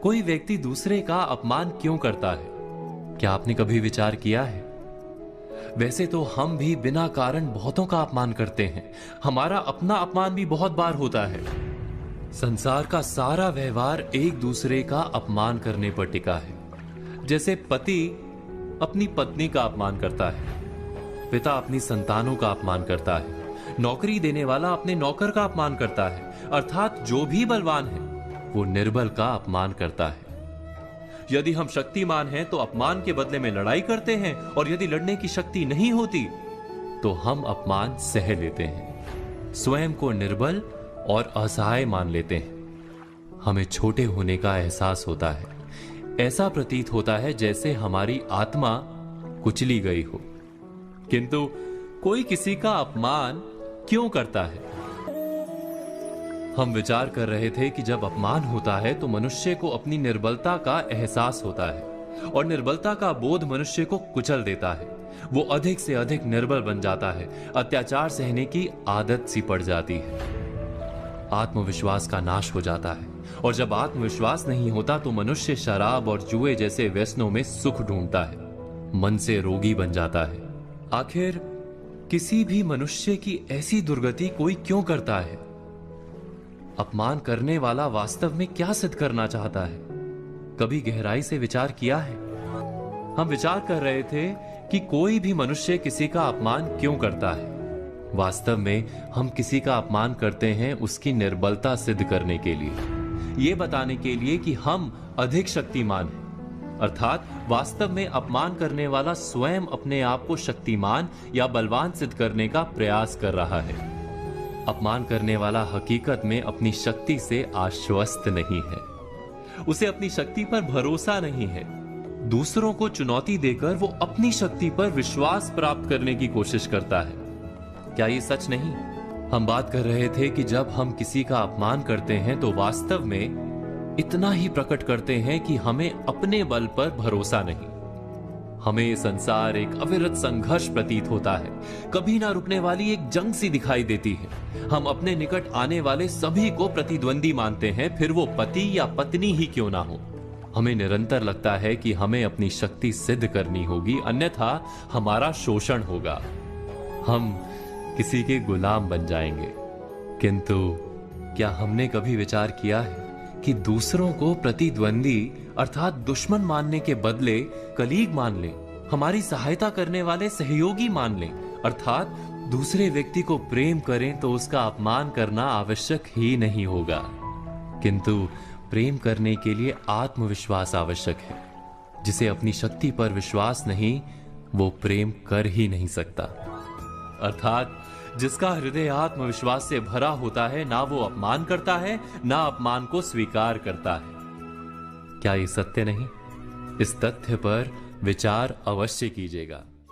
कोई व्यक्ति दूसरे का अपमान क्यों करता है? क्या आपने कभी विचार किया है? वैसे तो हम भी बिना कारण बहुतों का अपमान करते हैं। हमारा अपना अपमान भी बहुत बार होता है। संसार का सारा व्यवहार एक दूसरे का अपमान करने पर टिका है। जैसे पति अपनी पत्नी का अपमान करता है, पिता अपनी संतानों का अपमान करता है, नौकरी देने वाला अपने नौकर का अपमान करता है, अर्थात जो भी बलवान है वो निर्बल का अपमान करता है। यदि हम शक्तिमान हैं तो अपमान के बदले में लड़ाई करते हैं, और यदि लड़ने की शक्ति नहीं होती तो हम अपमान सह लेते हैं, स्वयं को निर्बल और असहाय मान लेते हैं। हमें छोटे होने का एहसास होता है। ऐसा प्रतीत होता है जैसे हमारी आत्मा कुचली गई हो। किंतु कोई किसी का अपमान क्यों करता है? हम विचार कर रहे थे कि जब अपमान होता है तो मनुष्य को अपनी निर्बलता का एहसास होता है, और निर्बलता का बोध मनुष्य को कुचल देता है। वो अधिक से अधिक निर्बल बन जाता है, अत्याचार सहने की आदत सी पड़ जाती है, आत्मविश्वास का नाश हो जाता है। और जब आत्मविश्वास नहीं होता तो मनुष्य शराब और जुए जैसे व्यसनों में सुख ढूंढता है, मन से रोगी बन जाता है। आखिर किसी भी मनुष्य की ऐसी दुर्गति कोई क्यों करता है? अपमान करने वाला वास्तव में क्या सिद्ध करना चाहता है? कभी गहराई से विचार किया है? हम विचार कर रहे थे कि कोई भी मनुष्य किसी का अपमान क्यों करता है। वास्तव में हम किसी का अपमान करते हैं उसकी निर्बलता सिद्ध करने के लिए, यह बताने के लिए कि हम अधिक शक्तिमान हैं। अर्थात वास्तव में अपमान करने वाला स्वयं अपने आप को शक्तिमान या बलवान सिद्ध करने का प्रयास कर रहा है। अपमान करने वाला हकीकत में अपनी शक्ति से आश्वस्त नहीं है, उसे अपनी शक्ति पर भरोसा नहीं है। दूसरों को चुनौती देकर वो अपनी शक्ति पर विश्वास प्राप्त करने की कोशिश करता है। क्या ये सच नहीं? हम बात कर रहे थे कि जब हम किसी का अपमान करते हैं तो वास्तव में इतना ही प्रकट करते हैं कि हमें अपने बल पर भरोसा नहीं। हमें ये संसार एक अविरत संघर्ष प्रतीत होता है, कभी ना रुकने वाली एक जंग सी दिखाई देती है। हम अपने निकट आने वाले सभी को प्रतिद्वंदी मानते हैं, फिर वो पति या पत्नी ही क्यों ना हो। हमें निरंतर लगता है कि हमें अपनी शक्ति सिद्ध करनी होगी, अन्यथा हमारा शोषण होगा, हम किसी के गुलाम बन जाएंगे। किंतु क्या हमने कभी विचार किया है कि दूसरों को प्रतिद्वंदी अर्थात दुश्मन मानने के बदले कलीग मान लें, हमारी सहायता करने वाले सहयोगी मान लें, अर्थात दूसरे व्यक्ति को प्रेम करें तो उसका अपमान करना आवश्यक ही नहीं होगा। किंतु प्रेम करने के लिए आत्मविश्वास आवश्यक है। जिसे अपनी शक्ति पर विश्वास नहीं, वो प्रेम कर ही नहीं सकता। अर्थात जिसका हृदय आत्मविश्वास से भरा होता है, ना वो अपमान करता है, ना अपमान को स्वीकार करता है। क्या ये सत्य नहीं? इस तथ्य पर विचार अवश्य कीजिएगा।